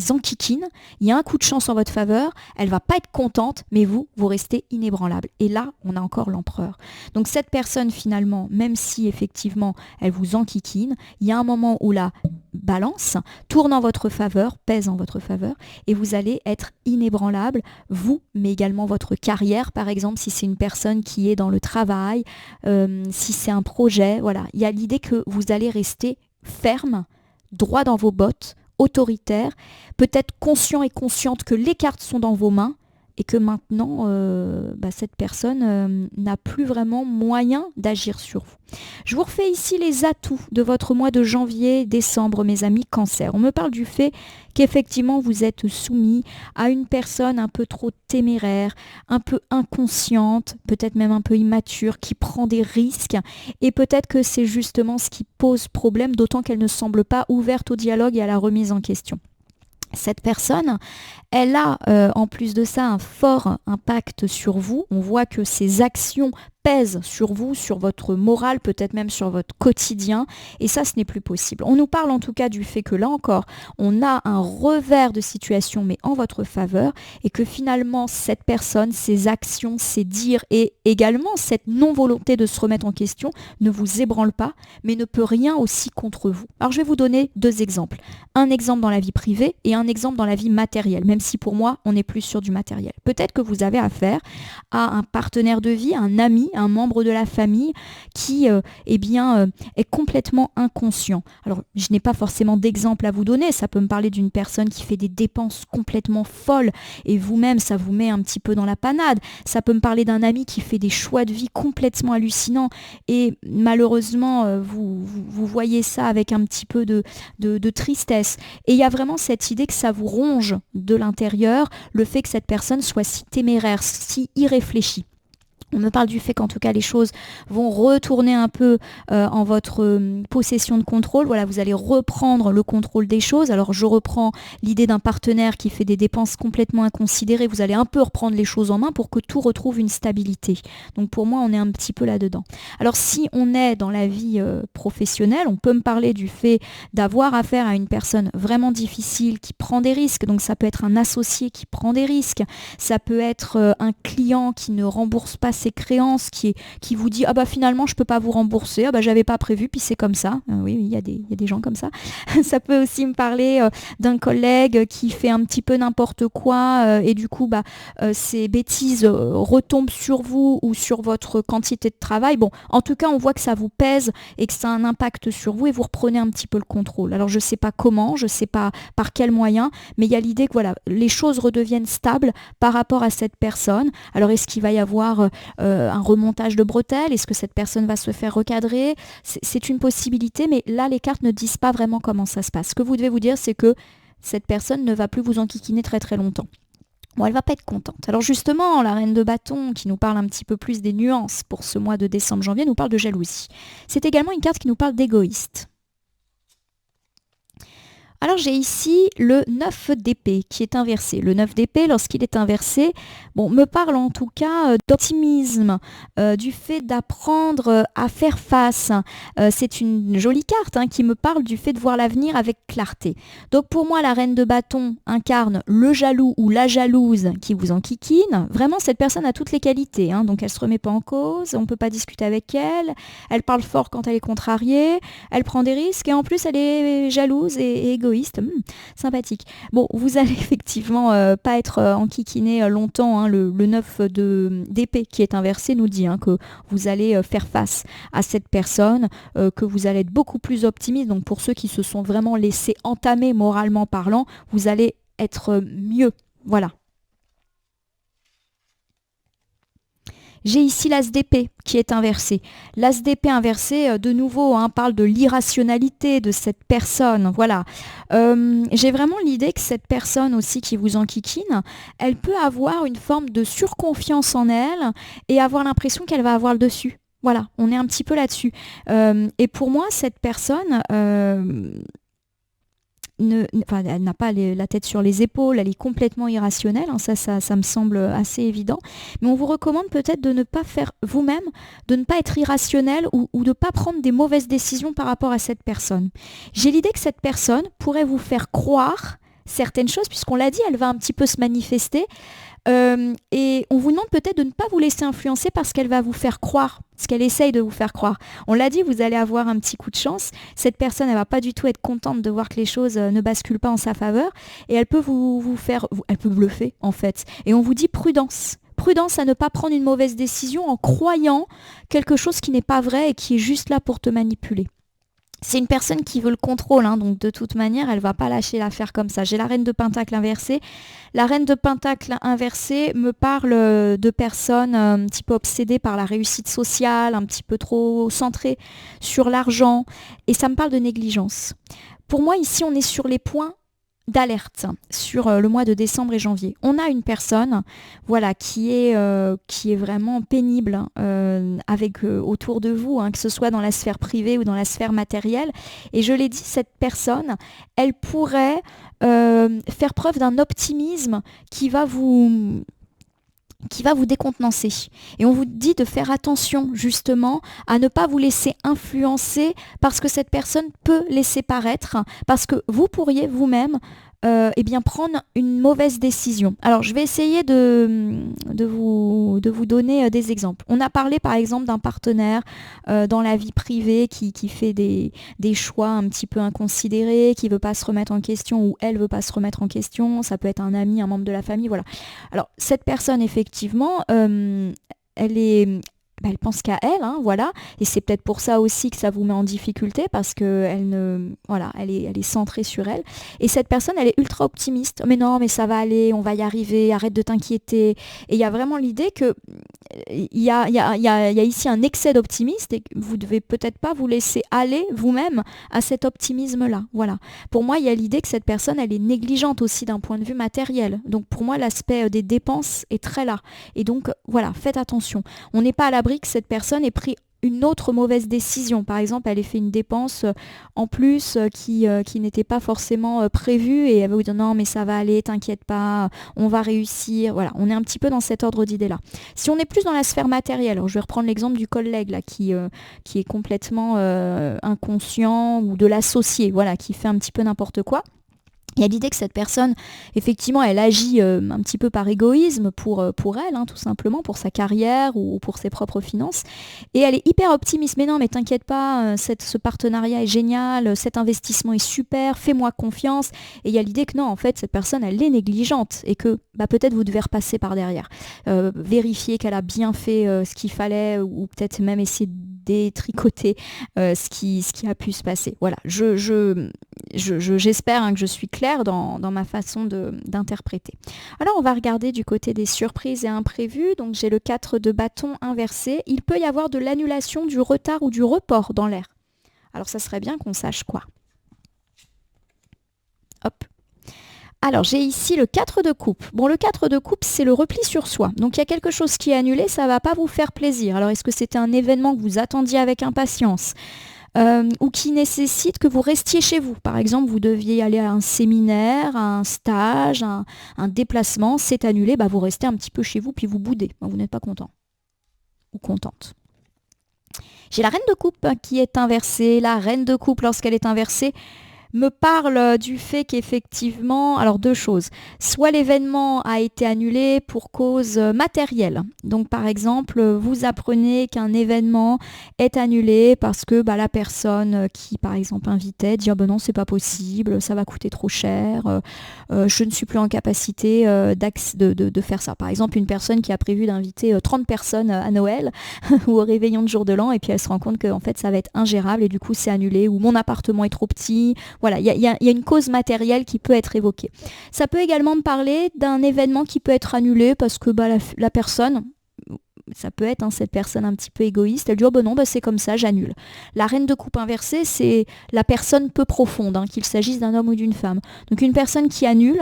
enquiquine, il y a un coup de chance en votre faveur, elle va pas être contente, mais vous restez inébranlable. Et là, on a encore l'empereur. Donc cette personne, finalement, même si effectivement elle vous enquiquine, il y a un moment où la balance tourne en votre faveur, pèse en votre faveur, et vous allez être inébranlable, vous, mais également votre carrière, par exemple, si c'est une personne qui est dans le travail, si c'est un projet, voilà. Il y a l'idée que vous allez rester ferme, droit dans vos bottes, autoritaire, peut-être conscient et consciente que les cartes sont dans vos mains, et que maintenant, cette personne n'a plus vraiment moyen d'agir sur vous. Je vous refais ici les atouts de votre mois de janvier, décembre, mes amis Cancer. On me parle du fait qu'effectivement vous êtes soumis à une personne un peu trop téméraire, un peu inconsciente, peut-être même un peu immature, qui prend des risques, et peut-être que c'est justement ce qui pose problème, d'autant qu'elle ne semble pas ouverte au dialogue et à la remise en question. Cette personne, elle a en plus de ça un fort impact sur vous. On voit que ses actions pèsent sur vous, sur votre morale, peut-être même sur votre quotidien. Et ça, ce n'est plus possible. On nous parle en tout cas du fait que là encore, on a un revers de situation, mais en votre faveur. Et que finalement, cette personne, ses actions, ses dires et également cette non-volonté de se remettre en question ne vous ébranle pas, mais ne peut rien aussi contre vous. Alors, je vais vous donner 2 exemples. Un exemple dans la vie privée et un exemple dans la vie matérielle, même si pour moi, on est plus sur du matériel. Peut-être que vous avez affaire à un partenaire de vie, un ami, un membre de la famille qui est complètement inconscient. Alors, je n'ai pas forcément d'exemple à vous donner. Ça peut me parler d'une personne qui fait des dépenses complètement folles et vous-même, ça vous met un petit peu dans la panade. Ça peut me parler d'un ami qui fait des choix de vie complètement hallucinants et malheureusement, vous voyez ça avec un petit peu de tristesse. Et il y a vraiment cette idée que ça vous ronge de l'intérieur, le fait que cette personne soit si téméraire, si irréfléchie. On me parle du fait qu'en tout cas les choses vont retourner un peu en votre possession de contrôle. Voilà, vous allez reprendre le contrôle des choses. Alors je reprends l'idée d'un partenaire qui fait des dépenses complètement inconsidérées. Vous allez un peu reprendre les choses en main pour que tout retrouve une stabilité. Donc pour moi, on est un petit peu là-dedans. Alors si on est dans la vie professionnelle, on peut me parler du fait d'avoir affaire à une personne vraiment difficile qui prend des risques. Donc ça peut être un associé qui prend des risques. Ça peut être un client qui ne rembourse pas ses créances, qui vous dit finalement je peux pas vous rembourser, j'avais pas prévu puis c'est comme ça. Oui, il y a des gens comme ça. Ça peut aussi me parler d'un collègue qui fait un petit peu n'importe quoi et du coup ces bêtises retombent sur vous ou sur votre quantité de travail. Bon, en tout cas on voit que ça vous pèse et que ça a un impact sur vous et vous reprenez un petit peu le contrôle. Alors je sais pas comment, je sais pas par quel moyen, mais il y a l'idée que voilà, les choses redeviennent stables par rapport à cette personne. Alors est-ce qu'il va y avoir un remontage de bretelles? Est-ce que cette personne va se faire recadrer? C'est une possibilité, mais là, les cartes ne disent pas vraiment comment ça se passe. Ce que vous devez vous dire, c'est que cette personne ne va plus vous enquiquiner très très longtemps. Bon, elle va pas être contente. Alors justement, la reine de bâton, qui nous parle un petit peu plus des nuances pour ce mois de décembre-janvier, nous parle de jalousie. C'est également une carte qui nous parle d'égoïste. Alors j'ai ici le 9 d'épée qui est inversé. Le 9 d'épée, lorsqu'il est inversé, me parle en tout cas d'optimisme, du fait d'apprendre à faire face. C'est une jolie carte qui me parle du fait de voir l'avenir avec clarté. Donc pour moi, la reine de bâton incarne le jaloux ou la jalouse qui vous enquiquine. Vraiment, cette personne a toutes les qualités. Donc elle ne se remet pas en cause, on ne peut pas discuter avec elle. Elle parle fort quand elle est contrariée, elle prend des risques et en plus elle est jalouse et égoïste. Sympathique. Bon, vous allez effectivement pas être enquiquiné longtemps. Le 9 d'épée qui est inversé nous dit que vous allez faire face à cette personne, que vous allez être beaucoup plus optimiste. Donc pour ceux qui se sont vraiment laissés entamer moralement parlant, vous allez être mieux. Voilà. J'ai ici l'as d'épée qui est inversé. L'as d'épée inversé, de nouveau, parle de l'irrationalité de cette personne. Voilà. J'ai vraiment l'idée que cette personne aussi qui vous enquiquine, elle peut avoir une forme de surconfiance en elle et avoir l'impression qu'elle va avoir le dessus. Voilà, on est un petit peu là-dessus. Et pour moi, cette personne... elle n'a pas la tête sur les épaules, elle est complètement irrationnelle, ça me semble assez évident. Mais on vous recommande peut-être de ne pas faire vous-même, de ne pas être irrationnel ou de ne pas prendre des mauvaises décisions par rapport à cette personne. J'ai l'idée que cette personne pourrait vous faire croire certaines choses, puisqu'on l'a dit, elle va un petit peu se manifester. Et on vous demande peut-être de ne pas vous laisser influencer par ce qu'elle va vous faire croire, ce qu'elle essaye de vous faire croire. On l'a dit, vous allez avoir un petit coup de chance. Cette personne, elle va pas du tout être contente de voir que les choses ne basculent pas en sa faveur et elle peut elle peut bluffer en fait. Et on vous dit prudence. Prudence à ne pas prendre une mauvaise décision en croyant quelque chose qui n'est pas vrai et qui est juste là pour te manipuler. C'est une personne qui veut le contrôle, hein, donc de toute manière, elle va pas lâcher l'affaire comme ça. J'ai la reine de Pentacle inversée. La reine de Pentacle inversée me parle de personnes un petit peu obsédées par la réussite sociale, un petit peu trop centrées sur l'argent, et ça me parle de négligence. Pour moi, ici, on est sur les points d'alerte sur le mois de décembre et janvier. On a une personne, voilà, qui est vraiment pénible avec autour de vous, hein, que ce soit dans la sphère privée ou dans la sphère matérielle. Et je l'ai dit, cette personne, elle pourrait faire preuve d'un optimisme qui va vous décontenancer. Et on vous dit de faire attention justement à ne pas vous laisser influencer parce que cette personne peut laisser paraître, parce que vous pourriez vous-même eh bien, prendre une mauvaise décision. Alors je vais essayer de vous donner des exemples. On a parlé par exemple d'un partenaire dans la vie privée qui fait des choix un petit peu inconsidérés, qui ne veut pas se remettre en question ou elle ne veut pas se remettre en question. Ça peut être un ami, un membre de la famille, voilà. Alors, cette personne, effectivement, elle pense qu'à elle, hein, voilà. Et c'est peut-être pour ça aussi que ça vous met en difficulté parce que voilà, elle est centrée sur elle. Et cette personne, elle est ultra optimiste. Mais non, mais ça va aller, on va y arriver, arrête de t'inquiéter. Et il y a vraiment l'idée que il y a ici un excès d'optimisme et que vous devez peut-être pas vous laisser aller vous-même à cet optimisme-là. Voilà. Pour moi, il y a l'idée que cette personne, elle est négligente aussi d'un point de vue matériel. Donc pour moi, l'aspect des dépenses est très là. Et donc, voilà, faites attention. On n'est pas à l'abri que cette personne ait pris une autre mauvaise décision. Par exemple, elle ait fait une dépense en plus qui n'était pas forcément prévue et elle va vous dire non mais ça va aller, t'inquiète pas, on va réussir. Voilà, on est un petit peu dans cet ordre d'idée-là. Si on est plus dans la sphère matérielle, alors je vais reprendre l'exemple du collègue là qui est complètement inconscient ou de l'associé, voilà, qui fait un petit peu n'importe quoi. Il y a l'idée que cette personne, effectivement, elle agit un petit peu par égoïsme pour elle, hein, tout simplement, pour sa carrière ou pour ses propres finances. Et elle est hyper optimiste. Mais non, mais t'inquiète pas, ce partenariat est génial, cet investissement est super, fais-moi confiance. Et il y a l'idée que non, en fait, cette personne, elle est négligente et que peut-être vous devez repasser par derrière. Vérifier qu'elle a bien fait ce qu'il fallait ou peut-être même essayer de détricoter ce qui a pu se passer. Voilà, j'espère que je suis claire dans ma façon d'interpréter. Alors on va regarder du côté des surprises et imprévus. Donc j'ai le 4 de bâton inversé. Il peut y avoir de l'annulation, du retard ou du report dans l'air. Alors ça serait bien qu'on sache quoi. Hop. Alors j'ai ici le 4 de coupe. Bon, le 4 de coupe, c'est le repli sur soi. Donc il y a quelque chose qui est annulé, ça ne va pas vous faire plaisir. Alors est-ce que c'était un événement que vous attendiez avec impatience ou qui nécessite que vous restiez chez vous? Par exemple, vous deviez aller à un séminaire, à un stage, un déplacement, c'est annulé, vous restez un petit peu chez vous puis vous boudez. Vous n'êtes pas content ou contente. J'ai la reine de coupe qui est inversée. La reine de coupe, lorsqu'elle est inversée, me parle du fait qu'effectivement, alors deux choses, soit l'événement a été annulé pour cause matérielle. Donc par exemple, vous apprenez qu'un événement est annulé parce que la personne qui par exemple invitait dit non, c'est pas possible, ça va coûter trop cher, je ne suis plus en capacité de faire ça. Par exemple, une personne qui a prévu d'inviter 30 personnes à Noël ou au réveillon de jour de l'an et puis elle se rend compte que en fait ça va être ingérable et du coup c'est annulé, ou mon appartement est trop petit. Voilà, il y a une cause matérielle qui peut être évoquée. Ça peut également me parler d'un événement qui peut être annulé parce que la personne, ça peut être cette personne un petit peu égoïste, elle dit non, c'est comme ça, j'annule. La reine de coupe inversée, c'est la personne peu profonde, qu'il s'agisse d'un homme ou d'une femme. Donc une personne qui annule,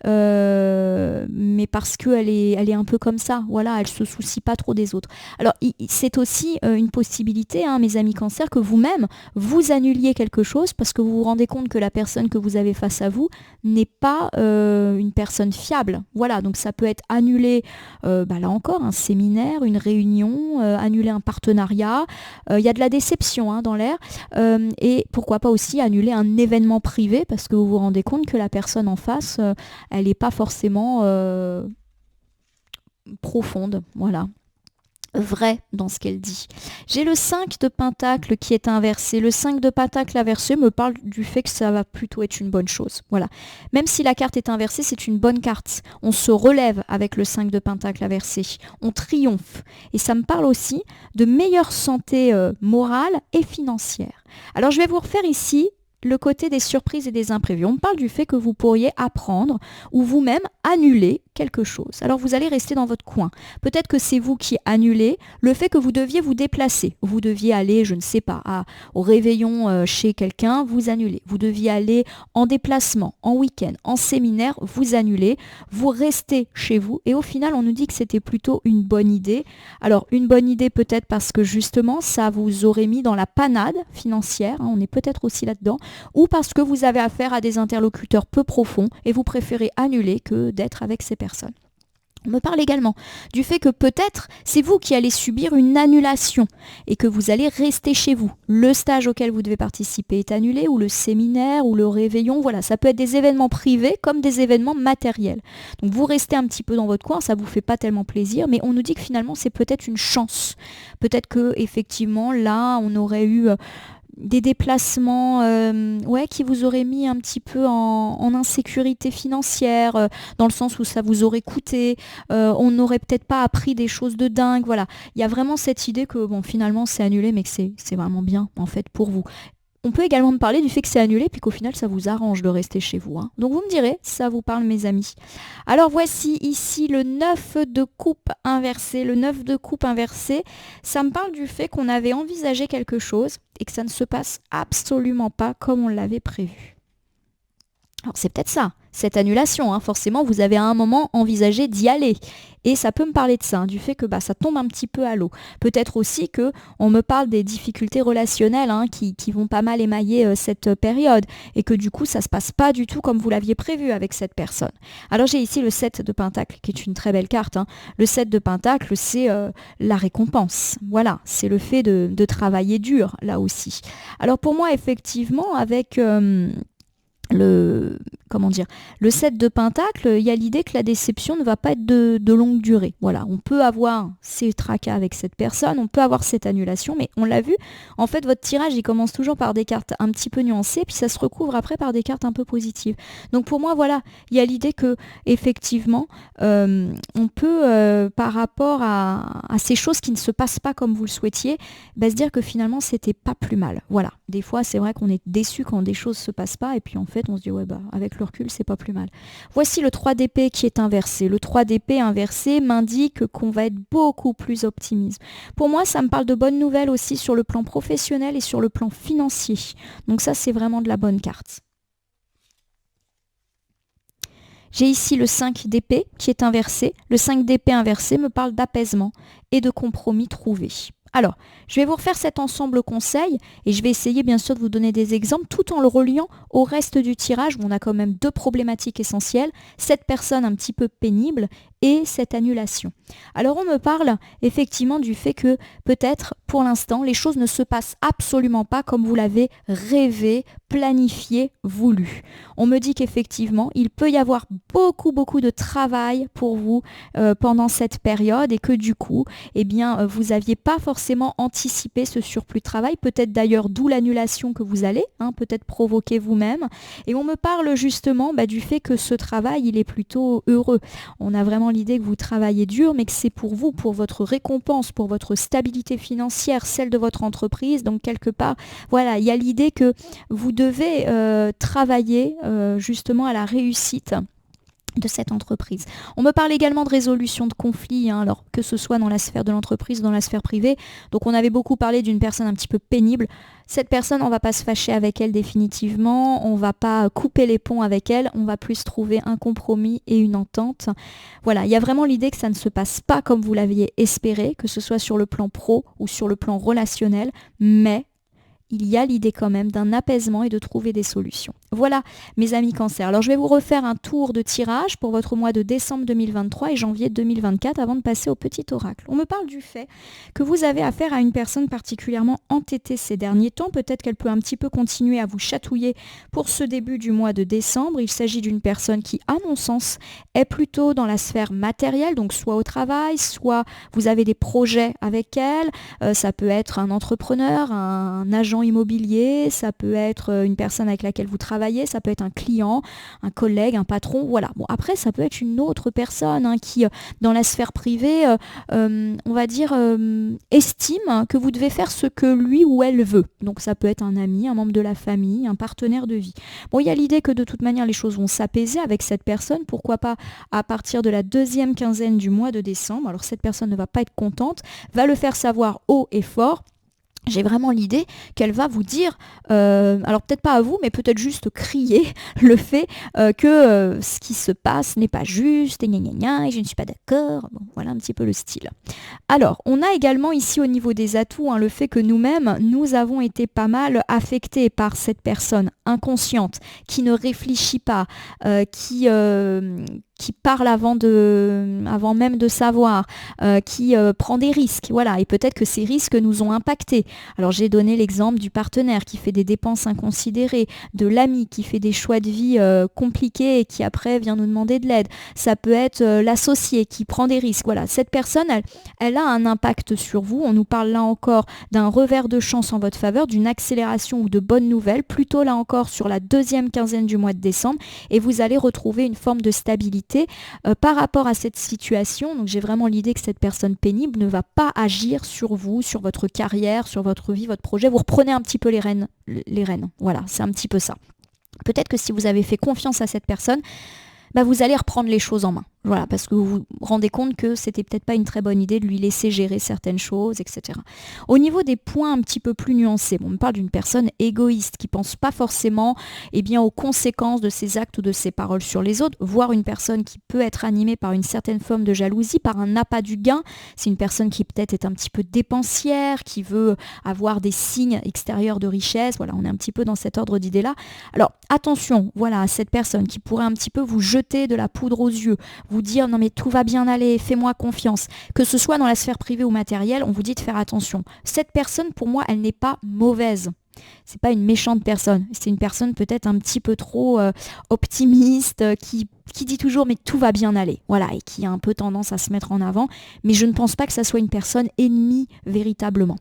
mais parce qu'elle est un peu comme ça, voilà, elle se soucie pas trop des autres. Alors c'est aussi une possibilité, mes amis cancers, que vous-même, vous annuliez quelque chose parce que vous vous rendez compte que la personne que vous avez face à vous n'est pas une personne fiable. Voilà, donc ça peut être annulé, là encore, un séminaire, une réunion, annuler un partenariat. Il y a de la déception dans l'air. Et pourquoi pas aussi annuler un événement privé parce que vous vous rendez compte que la personne en face, elle n'est pas forcément profonde. Voilà. vrai dans ce qu'elle dit. J'ai le 5 de Pentacle qui est inversé. Le 5 de Pentacle inversé me parle du fait que ça va plutôt être une bonne chose. Voilà. Même si la carte est inversée, c'est une bonne carte. On se relève avec le 5 de Pentacle inversé. On triomphe. Et ça me parle aussi de meilleure santé morale et financière. Alors je vais vous refaire ici le côté des surprises et des imprévus. On me parle du fait que vous pourriez apprendre ou vous-même annuler quelque chose. Alors vous allez rester dans votre coin. Peut-être que c'est vous qui annulez le fait que vous deviez vous déplacer. Vous deviez aller, je ne sais pas, au réveillon chez quelqu'un, vous annulez. Vous deviez aller en déplacement, en week-end, en séminaire, vous annulez. Vous restez chez vous et au final on nous dit que c'était plutôt une bonne idée. Alors une bonne idée peut-être parce que justement ça vous aurait mis dans la panade financière, on est peut-être aussi là-dedans, ou parce que vous avez affaire à des interlocuteurs peu profonds et vous préférez annuler que d'être avec ces personnes. On me parle également du fait que peut-être c'est vous qui allez subir une annulation et que vous allez rester chez vous. Le stage auquel vous devez participer est annulé, ou le séminaire, ou le réveillon, voilà, ça peut être des événements privés comme des événements matériels. Donc vous restez un petit peu dans votre coin, ça vous fait pas tellement plaisir, mais on nous dit que finalement c'est peut-être une chance. Peut-être que effectivement là on aurait eu des déplacements qui vous auraient mis un petit peu en insécurité financière, dans le sens où ça vous aurait coûté, on n'aurait peut-être pas appris des choses de dingue, voilà. Il y a vraiment cette idée que bon, finalement c'est annulé, mais que c'est vraiment bien en fait pour vous. On peut également me parler du fait que c'est annulé puis qu'au final ça vous arrange de rester chez vous. Donc vous me direz si ça vous parle, mes amis. Alors voici ici le 9 de coupe inversé. Le 9 de coupe inversé, ça me parle du fait qu'on avait envisagé quelque chose et que ça ne se passe absolument pas comme on l'avait prévu. Alors c'est peut-être ça, cette annulation, forcément vous avez à un moment envisagé d'y aller. Et ça peut me parler de ça, du fait que ça tombe un petit peu à l'eau. Peut-être aussi qu'on me parle des difficultés relationnelles qui vont pas mal émailler cette période. Et que du coup ça se passe pas du tout comme vous l'aviez prévu avec cette personne. Alors j'ai ici le 7 de Pentacle qui est une très belle carte. Le 7 de Pentacle c'est la récompense. Voilà, c'est le fait de travailler dur là aussi. Alors pour moi effectivement avec... le 7 de Pentacle, il y a l'idée que la déception ne va pas être de longue durée. Voilà, on peut avoir ces tracas avec cette personne, on peut avoir cette annulation, mais on l'a vu, en fait votre tirage il commence toujours par des cartes un petit peu nuancées, puis ça se recouvre après par des cartes un peu positives. Donc pour moi voilà, il y a l'idée que effectivement on peut par rapport à ces choses qui ne se passent pas comme vous le souhaitiez, se dire que finalement c'était pas plus mal. Voilà, des fois c'est vrai qu'on est déçu quand des choses se passent pas, et puis en fait on se dit avec le recul c'est pas plus mal. Voici le 3 d'épée qui est inversé. Le 3 d'épée inversé m'indique qu'on va être beaucoup plus optimiste. Pour moi ça me parle de bonnes nouvelles aussi sur le plan professionnel et sur le plan financier. Donc ça c'est vraiment de la bonne carte. J'ai ici le 5 d'épée qui est inversé. Le 5 d'épée inversé me parle d'apaisement et de compromis trouvés. Alors, je vais vous refaire cet ensemble conseil et je vais essayer bien sûr de vous donner des exemples tout en le reliant au reste du tirage où on a quand même deux problématiques essentielles, cette personne un petit peu pénible et cette annulation. Alors on me parle effectivement du fait que peut-être pour l'instant les choses ne se passent absolument pas comme vous l'avez rêvé, planifié, voulu. On me dit qu'effectivement il peut y avoir beaucoup de travail pour vous pendant cette période et que du coup vous n'aviez pas forcément anticipé ce surplus de travail, peut-être d'ailleurs d'où l'annulation que vous allez peut-être provoquer vous-même. Et on me parle justement du fait que ce travail il est plutôt heureux. On a vraiment l'idée que vous travaillez dur mais que c'est pour vous, pour votre récompense, pour votre stabilité financière, celle de votre entreprise. Donc quelque part, voilà, il y a l'idée que vous devez travailler justement à la réussite de cette entreprise. On me parle également de résolution de conflits, alors que ce soit dans la sphère de l'entreprise ou dans la sphère privée. Donc on avait beaucoup parlé d'une personne un petit peu pénible. Cette personne, on ne va pas se fâcher avec elle définitivement, on ne va pas couper les ponts avec elle, on va plus trouver un compromis et une entente. Voilà, il y a vraiment l'idée que ça ne se passe pas comme vous l'aviez espéré, que ce soit sur le plan pro ou sur le plan relationnel, mais il y a l'idée quand même d'un apaisement et de trouver des solutions. Voilà, mes amis Cancer. Alors, je vais vous refaire un tour de tirage pour votre mois de décembre 2023 et janvier 2024 avant de passer au petit oracle. On me parle du fait que vous avez affaire à une personne particulièrement entêtée ces derniers temps. Peut-être qu'elle peut un petit peu continuer à vous chatouiller pour ce début du mois de décembre. Il s'agit d'une personne qui, à mon sens, est plutôt dans la sphère matérielle, donc soit au travail, soit vous avez des projets avec elle. Ça peut être un entrepreneur, un agent immobilier, ça peut être une personne avec laquelle vous travaillez, ça peut être un client, un collègue, un patron, voilà. Bon, après, ça peut être une autre personne qui, dans la sphère privée, on va dire, estime que vous devez faire ce que lui ou elle veut. Donc ça peut être un ami, un membre de la famille, un partenaire de vie. Bon, il y a l'idée que de toute manière, les choses vont s'apaiser avec cette personne, pourquoi pas à partir de la deuxième quinzaine du mois de décembre. Alors cette personne ne va pas être contente, va le faire savoir haut et fort. J'ai vraiment l'idée qu'elle va vous dire, alors peut-être pas à vous, mais peut-être juste crier le fait que ce qui se passe n'est pas juste, et gna gna gna, et je ne suis pas d'accord. Bon, voilà un petit peu le style. Alors, on a également ici au niveau des atouts le fait que nous-mêmes, nous avons été pas mal affectés par cette personne inconsciente, qui ne réfléchit pas, qui parle avant même de savoir, qui prend des risques, voilà, et peut-être que ces risques nous ont impactés. Alors j'ai donné l'exemple du partenaire qui fait des dépenses inconsidérées, de l'ami qui fait des choix de vie compliqués et qui après vient nous demander de l'aide. Ça peut être l'associé qui prend des risques. Voilà, cette personne, elle a un impact sur vous. On nous parle là encore d'un revers de chance en votre faveur, d'une accélération ou de bonnes nouvelles, plutôt là encore sur la deuxième quinzaine du mois de décembre, et vous allez retrouver une forme de stabilité par rapport à cette situation. Donc j'ai vraiment l'idée que cette personne pénible ne va pas agir sur vous, sur votre carrière, sur votre vie, votre projet. Vous reprenez un petit peu les rênes. Voilà, c'est un petit peu ça. Peut-être que si vous avez fait confiance à cette personne, vous allez reprendre les choses en main. Voilà, parce que vous vous rendez compte que c'était peut-être pas une très bonne idée de lui laisser gérer certaines choses, etc. Au niveau des points un petit peu plus nuancés, on me parle d'une personne égoïste qui pense pas forcément aux conséquences de ses actes ou de ses paroles sur les autres, voire une personne qui peut être animée par une certaine forme de jalousie, par un appât du gain. C'est une personne qui peut-être est un petit peu dépensière, qui veut avoir des signes extérieurs de richesse. Voilà, on est un petit peu dans cet ordre d'idées-là. Alors attention, voilà, à cette personne qui pourrait un petit peu vous jeter de la poudre aux yeux, vous dire non mais tout va bien aller, fais-moi confiance. Que ce soit dans la sphère privée ou matérielle, on vous dit de faire attention. Cette personne, pour moi, elle n'est pas mauvaise. C'est pas une méchante personne. C'est une personne peut-être un petit peu trop optimiste, qui dit toujours mais tout va bien aller. Voilà, et qui a un peu tendance à se mettre en avant. Mais je ne pense pas que ça soit une personne ennemie véritablement.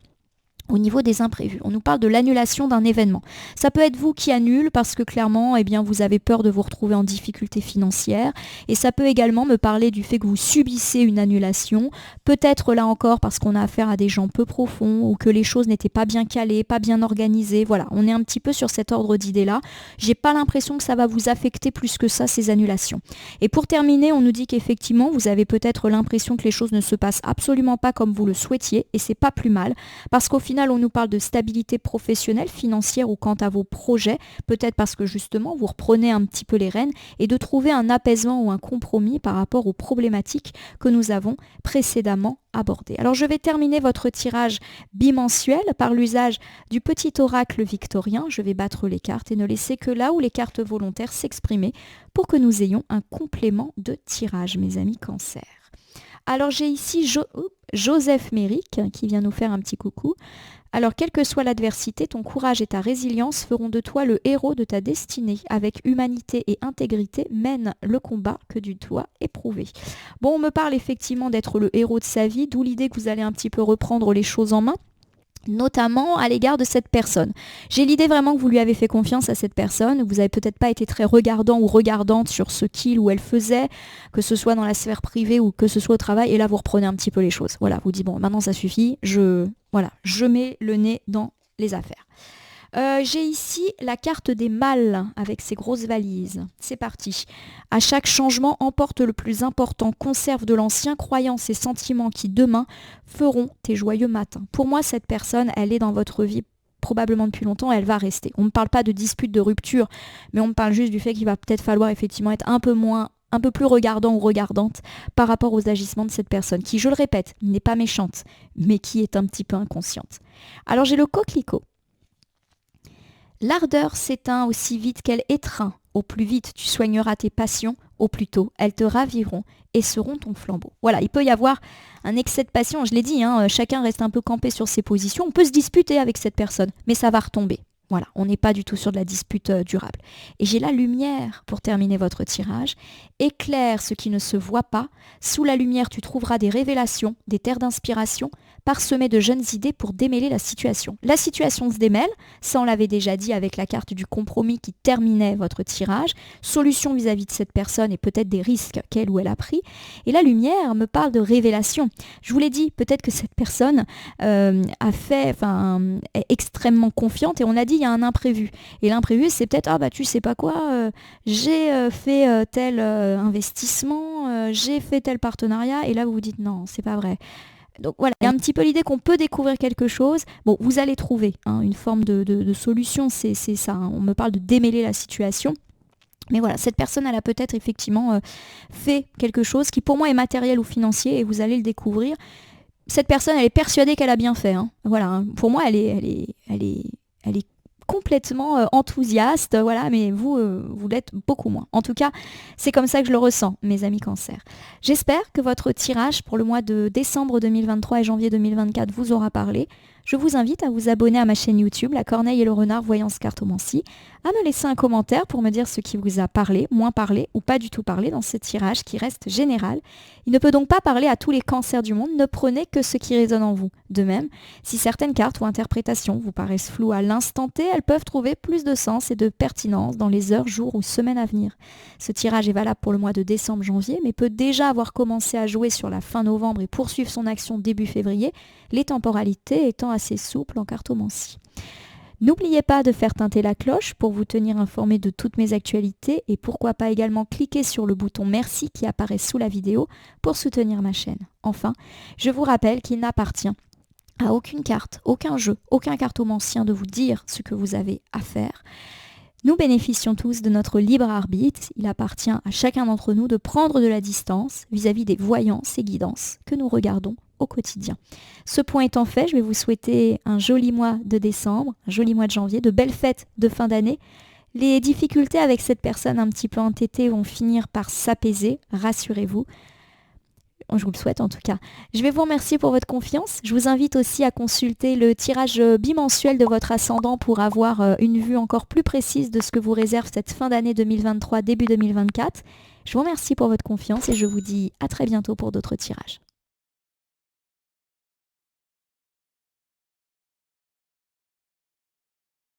Au niveau des imprévus, on nous parle de l'annulation d'un événement. Ça peut être vous qui annule parce que clairement, vous avez peur de vous retrouver en difficulté financière. Et ça peut également me parler du fait que vous subissez une annulation. Peut-être là encore parce qu'on a affaire à des gens peu profonds ou que les choses n'étaient pas bien calées, pas bien organisées. Voilà, on est un petit peu sur cet ordre d'idées-là. J'ai pas l'impression que ça va vous affecter plus que ça, ces annulations. Et pour terminer, on nous dit qu'effectivement, vous avez peut-être l'impression que les choses ne se passent absolument pas comme vous le souhaitiez. Et c'est pas plus mal parce qu'au final, on nous parle de stabilité professionnelle, financière ou quant à vos projets, peut-être parce que justement vous reprenez un petit peu les rênes et de trouver un apaisement ou un compromis par rapport aux problématiques que nous avons précédemment abordées. Alors je vais terminer votre tirage bimensuel par l'usage du petit oracle victorien. Je vais battre les cartes et ne laisser que là où les cartes volontaires s'exprimer pour que nous ayons un complément de tirage, mes amis Cancer. Alors j'ai ici Joseph Méric qui vient nous faire un petit coucou. Alors quelle que soit l'adversité, ton courage et ta résilience feront de toi le héros de ta destinée. Avec humanité et intégrité, mène le combat que tu dois éprouver. Bon, on me parle effectivement d'être le héros de sa vie, d'où l'idée que vous allez un petit peu reprendre les choses en main, notamment à l'égard de cette personne. J'ai l'idée vraiment que vous lui avez fait confiance à cette personne, vous n'avez peut-être pas été très regardant ou regardante sur ce qu'il ou elle faisait, que ce soit dans la sphère privée ou que ce soit au travail, et là vous reprenez un petit peu les choses. Voilà, vous dites bon, maintenant ça suffit, je mets le nez dans les affaires. J'ai ici la carte des mâles avec ses grosses valises. C'est parti. À chaque changement, emporte le plus important. Conserve de l'ancien, croyances et sentiments qui demain feront tes joyeux matins. Pour moi, cette personne, elle est dans votre vie probablement depuis longtemps, elle va rester. On ne parle pas de dispute, de rupture, mais on me parle juste du fait qu'il va peut-être falloir effectivement être un peu plus regardant ou regardante par rapport aux agissements de cette personne, qui, je le répète, n'est pas méchante, mais qui est un petit peu inconsciente. Alors j'ai le coquelicot. L'ardeur s'éteint aussi vite qu'elle étreint. Au plus vite tu soigneras tes passions, au plus tôt elles te raviront et seront ton flambeau. Voilà, il peut y avoir un excès de passion, je l'ai dit, hein, chacun reste un peu campé sur ses positions, on peut se disputer avec cette personne, mais ça va retomber. Voilà, on n'est pas du tout sur de la dispute durable. Et j'ai la lumière pour terminer votre tirage. Éclaire ce qui ne se voit pas. Sous la lumière, tu trouveras des révélations, des terres d'inspiration, parsemées de jeunes idées pour démêler la situation. La situation se démêle, ça on l'avait déjà dit avec la carte du compromis qui terminait votre tirage. Solution vis-à-vis de cette personne et peut-être des risques qu'elle ou elle a pris. Et la lumière me parle de révélation. Je vous l'ai dit, peut-être que cette personne est extrêmement confiante et on a dit il y a un imprévu. Et l'imprévu, c'est peut-être, ah bah tu sais pas quoi, j'ai fait tel investissement, j'ai fait tel partenariat, et là vous vous dites non, c'est pas vrai. Donc voilà, il y a un petit peu l'idée qu'on peut découvrir quelque chose. Bon, vous allez trouver une forme de solution, c'est ça, hein. On me parle de démêler la situation. Mais voilà, cette personne, elle a peut-être effectivement fait quelque chose qui pour moi est matériel ou financier, et vous allez le découvrir. Cette personne, elle est persuadée qu'elle a bien fait, hein. Voilà, hein. Pour moi, elle est complètement enthousiaste, voilà, mais vous l'êtes beaucoup moins. En tout cas, c'est comme ça que je le ressens, mes amis Cancer. J'espère que votre tirage pour le mois de décembre 2023 et janvier 2024 vous aura parlé. Je vous invite à vous abonner à ma chaîne YouTube, La Corneille et le Renard Voyance Cartomancie, à me laisser un commentaire pour me dire ce qui vous a parlé, moins parlé ou pas du tout parlé dans ce tirage qui reste général. Il ne peut donc pas parler à tous les cancers du monde, ne prenez que ce qui résonne en vous. De même, si certaines cartes ou interprétations vous paraissent floues à l'instant T, elles peuvent trouver plus de sens et de pertinence dans les heures, jours ou semaines à venir. Ce tirage est valable pour le mois de décembre-janvier, mais peut déjà avoir commencé à jouer sur la fin novembre et poursuivre son action début février, les temporalités étant assez souples en cartomancie. N'oubliez pas de faire tinter la cloche pour vous tenir informé de toutes mes actualités et pourquoi pas également cliquer sur le bouton merci qui apparaît sous la vidéo pour soutenir ma chaîne. Enfin, je vous rappelle qu'il n'appartient à aucune carte, aucun jeu, aucun cartomancien de vous dire ce que vous avez à faire. Nous bénéficions tous de notre libre arbitre. Il appartient à chacun d'entre nous de prendre de la distance vis-à-vis des voyances et guidances que nous regardons au quotidien. Ce point étant fait, je vais vous souhaiter un joli mois de décembre, un joli mois de janvier, de belles fêtes de fin d'année. Les difficultés avec cette personne un petit peu entêtée vont finir par s'apaiser, rassurez-vous. Je vous le souhaite en tout cas. Je vais vous remercier pour votre confiance. Je vous invite aussi à consulter le tirage bimensuel de votre ascendant pour avoir une vue encore plus précise de ce que vous réserve cette fin d'année 2023, début 2024. Je vous remercie pour votre confiance et je vous dis à très bientôt pour d'autres tirages.